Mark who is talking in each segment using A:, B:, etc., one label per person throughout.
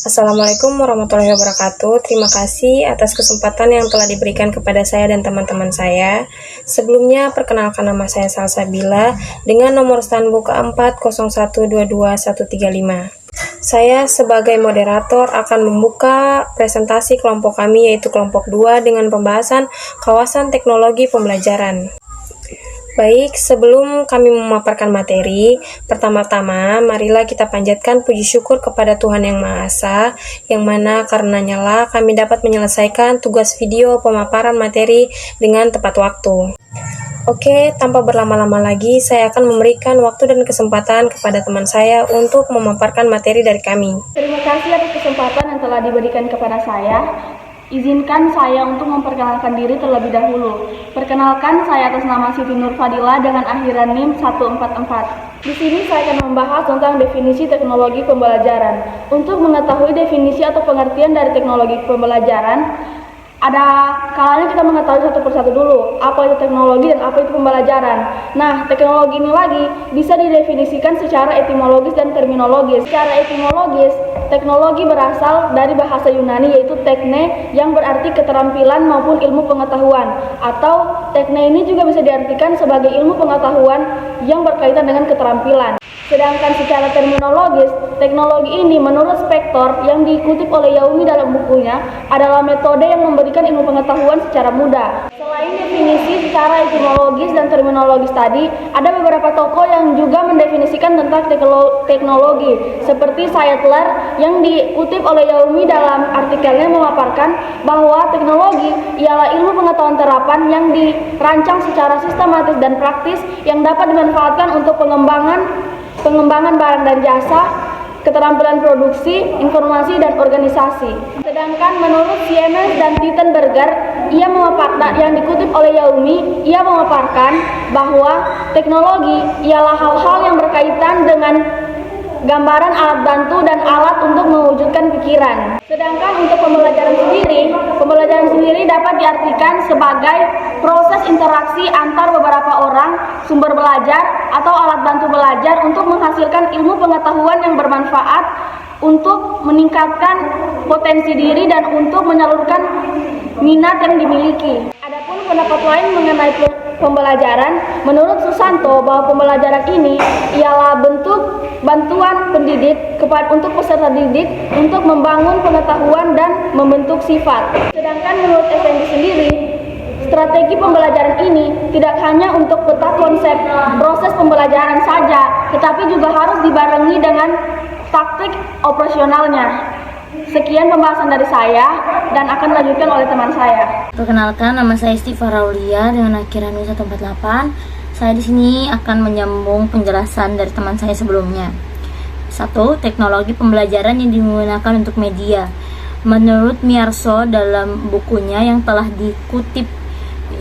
A: Assalamualaikum warahmatullahi wabarakatuh. Terima kasih atas kesempatan yang telah diberikan kepada saya dan teman-teman saya. Sebelumnya, perkenalkan nama saya Salsabila dengan nomor standbook ke401222135. Saya sebagai moderator akan membuka presentasi kelompok kami, yaitu kelompok 2 dengan pembahasan kawasan teknologi pembelajaran. Baik, sebelum kami memaparkan materi, pertama-tama marilah kita panjatkan puji syukur kepada Tuhan Yang Maha Esa, yang mana karenanya lah kami dapat menyelesaikan tugas video pemaparan materi dengan tepat waktu. Oke, tanpa berlama-lama lagi, saya akan memberikan waktu dan kesempatan kepada teman saya untuk memaparkan materi dari kami.
B: Terima kasih atas kesempatan yang telah diberikan kepada saya. Izinkan saya untuk memperkenalkan diri terlebih dahulu. Perkenalkan, saya atas nama Siti Nur Fadila dengan akhiran NIM 144. Di sini saya akan membahas tentang definisi teknologi pembelajaran. Untuk mengetahui definisi atau pengertian dari teknologi pembelajaran, ada kalanya kita mengetahui satu persatu dulu, apa itu teknologi dan apa itu pembelajaran. Nah, teknologi ini lagi bisa didefinisikan secara etimologis dan terminologis. Secara etimologis, teknologi berasal dari bahasa Yunani yaitu tekne yang berarti keterampilan maupun ilmu pengetahuan, atau tekne ini juga bisa diartikan sebagai ilmu pengetahuan yang berkaitan dengan keterampilan. Sedangkan secara terminologis, teknologi ini menurut Spektor yang dikutip oleh Yaumi dalam bukunya adalah metode yang memberikan ilmu pengetahuan secara mudah. Selain definisi secara etimologis dan terminologis tadi, ada beberapa tokoh yang juga mendefinisikan tentang teknologi, seperti Saidler yang dikutip oleh Yaumi dalam artikelnya memaparkan bahwa teknologi ialah ilmu pengetahuan terapan yang dirancang secara sistematis dan praktis yang dapat dimanfaatkan untuk pengembangan barang dan jasa, keterampilan produksi, informasi, dan organisasi. Sedangkan menurut Siemens dan Tittenberger, yang dikutip oleh Yaumi, ia memaparkan bahwa teknologi ialah hal-hal yang berkaitan dengan gambaran alat bantu dan alat untuk mewujudkan pikiran. Sedangkan untuk pembelajaran sendiri dapat diartikan sebagai proses interaksi antar beberapa orang, sumber belajar, atau alat bantu belajar untuk menghasilkan ilmu pengetahuan yang bermanfaat untuk meningkatkan potensi diri dan untuk menyalurkan minat yang dimiliki. Adapun pendapat lain mengenai pembelajaran, menurut Susanto bahwa pembelajaran ini ialah bentuk bantuan pendidik untuk peserta didik untuk membangun pengetahuan dan membentuk sifat. Sedangkan menurut Effendi sendiri, strategi pembelajaran ini tidak hanya untuk peta konsep proses pembelajaran saja, tetapi juga harus dibarengi dengan taktik operasionalnya. Sekian pembahasan dari saya dan akan dilanjutkan oleh teman saya.
C: Perkenalkan, nama saya Istighfar Aulia dengan akhiran 148. Saya di sini akan menyambung penjelasan dari teman saya sebelumnya. 1. Teknologi pembelajaran yang digunakan untuk media. Menurut Miyarso dalam bukunya yang telah dikutip,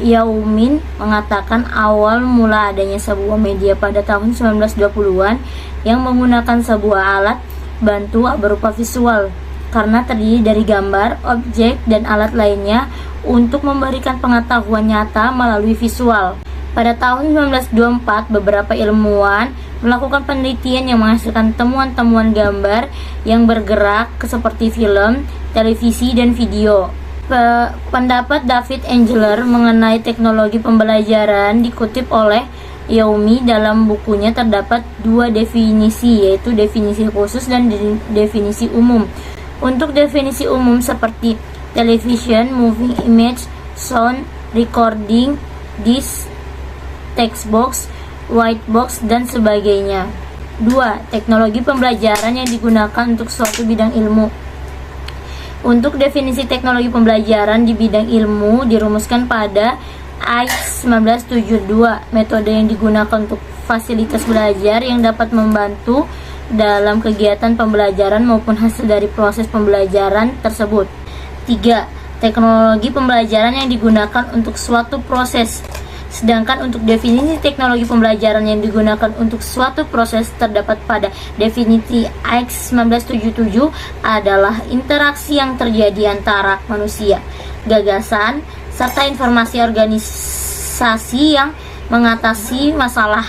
C: Yaumin mengatakan awal mula adanya sebuah media pada tahun 1920-an yang menggunakan sebuah alat bantu berupa visual karena terdiri dari gambar, objek, dan alat lainnya untuk memberikan pengetahuan nyata melalui visual. Pada tahun 1924, beberapa ilmuwan melakukan penelitian yang menghasilkan temuan-temuan gambar yang bergerak seperti film, televisi, dan video. Pendapat David Engler mengenai teknologi pembelajaran dikutip oleh Yaumi dalam bukunya terdapat dua definisi, yaitu definisi khusus dan definisi umum. Untuk definisi umum seperti television, moving image, sound, recording, disc, text box, white box, dan sebagainya. 2. Teknologi pembelajaran yang digunakan untuk suatu bidang ilmu. Untuk definisi teknologi pembelajaran di bidang ilmu dirumuskan pada AIS 1972. Metode yang digunakan untuk fasilitas belajar yang dapat membantu dalam kegiatan pembelajaran maupun hasil dari proses pembelajaran tersebut. 3. teknologi pembelajaran yang digunakan untuk suatu proses. Sedangkan untuk definisi teknologi pembelajaran yang digunakan untuk suatu proses terdapat pada definisi AIX 1977 adalah interaksi yang terjadi antara manusia, gagasan, serta informasi organisasi yang mengatasi masalah,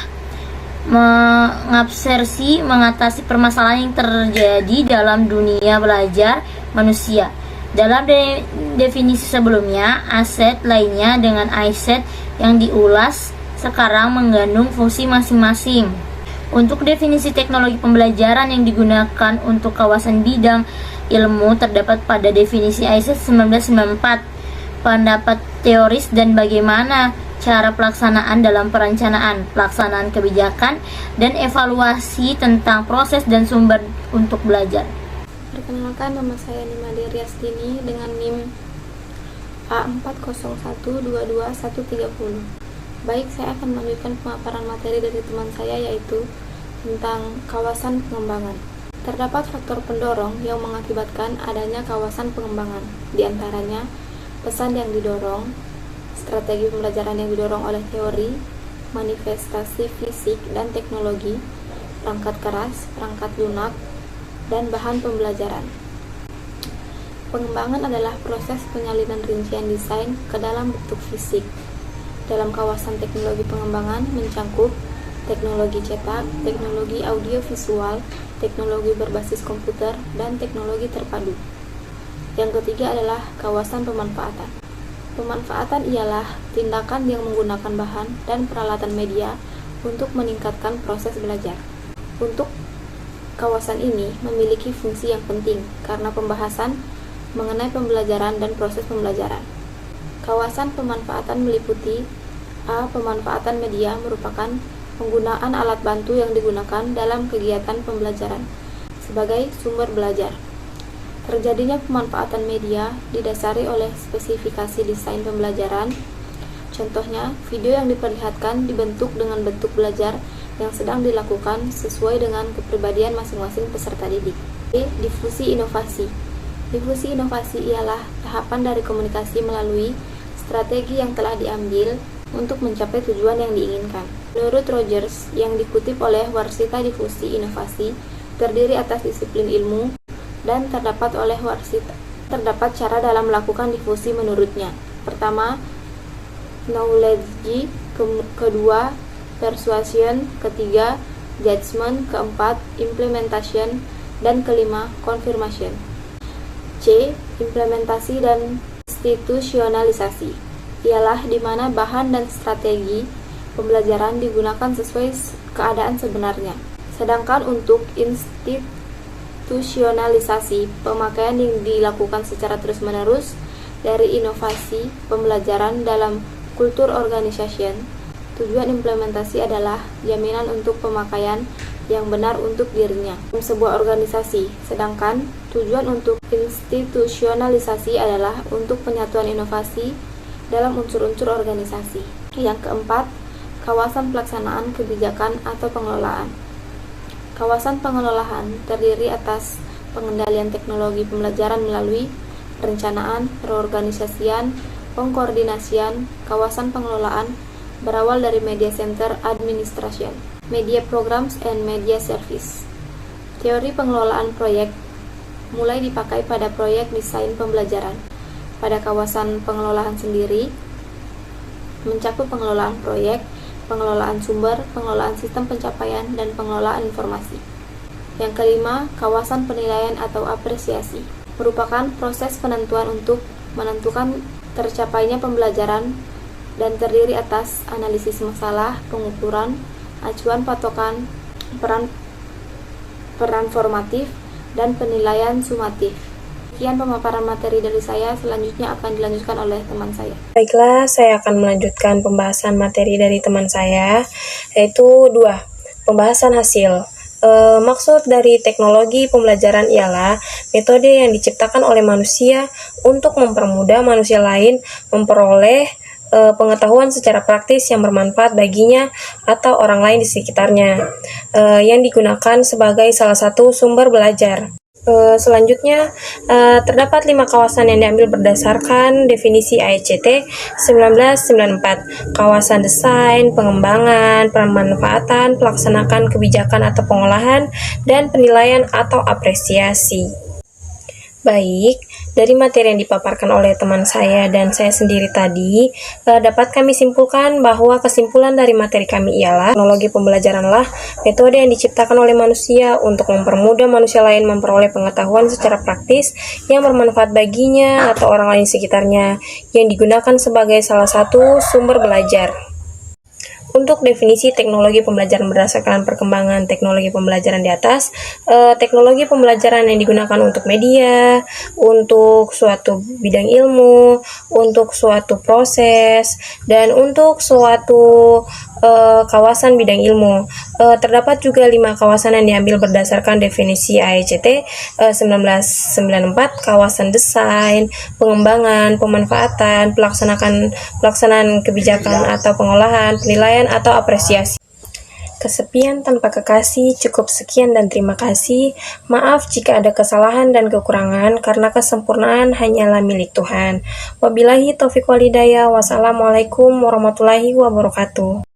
C: mengatasi permasalahan yang terjadi dalam dunia belajar manusia. Dalam definisi sebelumnya, aset lainnya dengan iSet yang diulas sekarang mengandung fungsi masing-masing. Untuk definisi teknologi pembelajaran yang digunakan untuk kawasan bidang ilmu terdapat pada definisi iSet 1994, pendapat teoris dan bagaimana cara pelaksanaan dalam perencanaan, pelaksanaan kebijakan, dan evaluasi tentang proses dan sumber untuk belajar.
D: Perkenalkan, nama saya Nimade Riastini dengan NIM A40122130. Baik, saya akan melanjutkan pemaparan materi dari teman saya, yaitu tentang kawasan pengembangan. Terdapat faktor pendorong yang mengakibatkan adanya kawasan pengembangan, di antaranya pesan yang didorong, strategi pembelajaran yang didorong oleh teori, manifestasi fisik dan teknologi, perangkat keras, perangkat lunak, dan bahan pembelajaran. Pengembangan adalah proses penyalinan rincian desain ke dalam bentuk fisik. Dalam kawasan teknologi pengembangan mencangkup teknologi cetak, teknologi audiovisual, teknologi berbasis komputer, dan teknologi terpadu. Yang ketiga adalah kawasan pemanfaatan. Pemanfaatan ialah tindakan yang menggunakan bahan dan peralatan media untuk meningkatkan proses belajar. Untuk kawasan ini memiliki fungsi yang penting karena pembahasan mengenai pembelajaran dan proses pembelajaran. Kawasan pemanfaatan meliputi A. Pemanfaatan media merupakan penggunaan alat bantu yang digunakan dalam kegiatan pembelajaran sebagai sumber belajar. Terjadinya pemanfaatan media didasari oleh spesifikasi desain pembelajaran. Contohnya, video yang diperlihatkan dibentuk dengan bentuk belajar yang sedang dilakukan sesuai dengan kepribadian masing-masing peserta didik. B. Difusi inovasi. Difusi inovasi ialah tahapan dari komunikasi melalui strategi yang telah diambil untuk mencapai tujuan yang diinginkan. Menurut Rogers, yang dikutip oleh Warsita, difusi inovasi terdiri atas disiplin ilmu dan terdapat cara dalam melakukan difusi menurutnya. Pertama, knowledge, kedua, persuasion, ketiga, judgment, keempat, implementation, dan kelima, confirmation. C. Implementasi dan institusionalisasi ialah di mana bahan dan strategi pembelajaran digunakan sesuai keadaan sebenarnya. Sedangkan untuk institusionalisasi, pemakaian yang dilakukan secara terus-menerus dari inovasi pembelajaran dalam kultur organisasi. Tujuan implementasi adalah jaminan untuk pemakaian yang benar untuk dirinya dalam sebuah organisasi, sedangkan tujuan untuk institusionalisasi adalah untuk penyatuan inovasi dalam unsur-unsur organisasi. Yang keempat, kawasan pelaksanaan kebijakan atau pengelolaan. Kawasan pengelolaan terdiri atas pengendalian teknologi pembelajaran melalui perencanaan, reorganisasian, pengkoordinasian. Kawasan pengelolaan berawal dari media center administration, media programs, and media service. Teori pengelolaan proyek mulai dipakai pada proyek desain pembelajaran. Pada kawasan pengelolaan sendiri mencakup pengelolaan proyek, pengelolaan sumber, pengelolaan sistem pencapaian, dan pengelolaan informasi. Yang kelima, kawasan penilaian atau apresiasi merupakan proses penentuan untuk menentukan tercapainya pembelajaran dan terdiri atas analisis masalah, pengukuran, acuan patokan, peran formatif, dan penilaian sumatif. Sekian pemaparan materi dari saya, selanjutnya akan dilanjutkan oleh teman saya.
A: Baiklah, saya akan melanjutkan pembahasan materi dari teman saya, yaitu 2. Pembahasan hasil. Maksud dari teknologi pembelajaran ialah metode yang diciptakan oleh manusia untuk mempermudah manusia lain memperoleh pengetahuan secara praktis yang bermanfaat baginya atau orang lain di sekitarnya, yang digunakan sebagai salah satu sumber belajar. Selanjutnya, terdapat 5 kawasan yang diambil berdasarkan definisi AECT 1994. Kawasan desain, pengembangan, pemanfaatan, pelaksanaan kebijakan atau pengolahan, dan penilaian atau apresiasi. Baik, dari materi yang dipaparkan oleh teman saya dan saya sendiri tadi, dapat kami simpulkan bahwa kesimpulan dari materi kami ialah teknologi pembelajaranlah metode yang diciptakan oleh manusia untuk mempermudah manusia lain memperoleh pengetahuan secara praktis yang bermanfaat baginya atau orang lain sekitarnya, yang digunakan sebagai salah satu sumber belajar. Untuk definisi teknologi pembelajaran berdasarkan perkembangan teknologi pembelajaran di atas, teknologi pembelajaran yang digunakan untuk media, untuk suatu bidang ilmu, untuk suatu proses, dan untuk suatu kawasan bidang ilmu. Terdapat juga 5 kawasan yang diambil berdasarkan definisi AECT 1994, kawasan desain, pengembangan, pemanfaatan, pelaksanaan kebijakan atau pengolahan, penilaian atau apresiasi. Kesepian tanpa kekasih, cukup sekian dan terima kasih. Maaf jika ada kesalahan dan kekurangan, karena kesempurnaan hanyalah milik Tuhan. Wabillahi taufiq wal hidayah. Wassalamualaikum warahmatullahi wabarakatuh.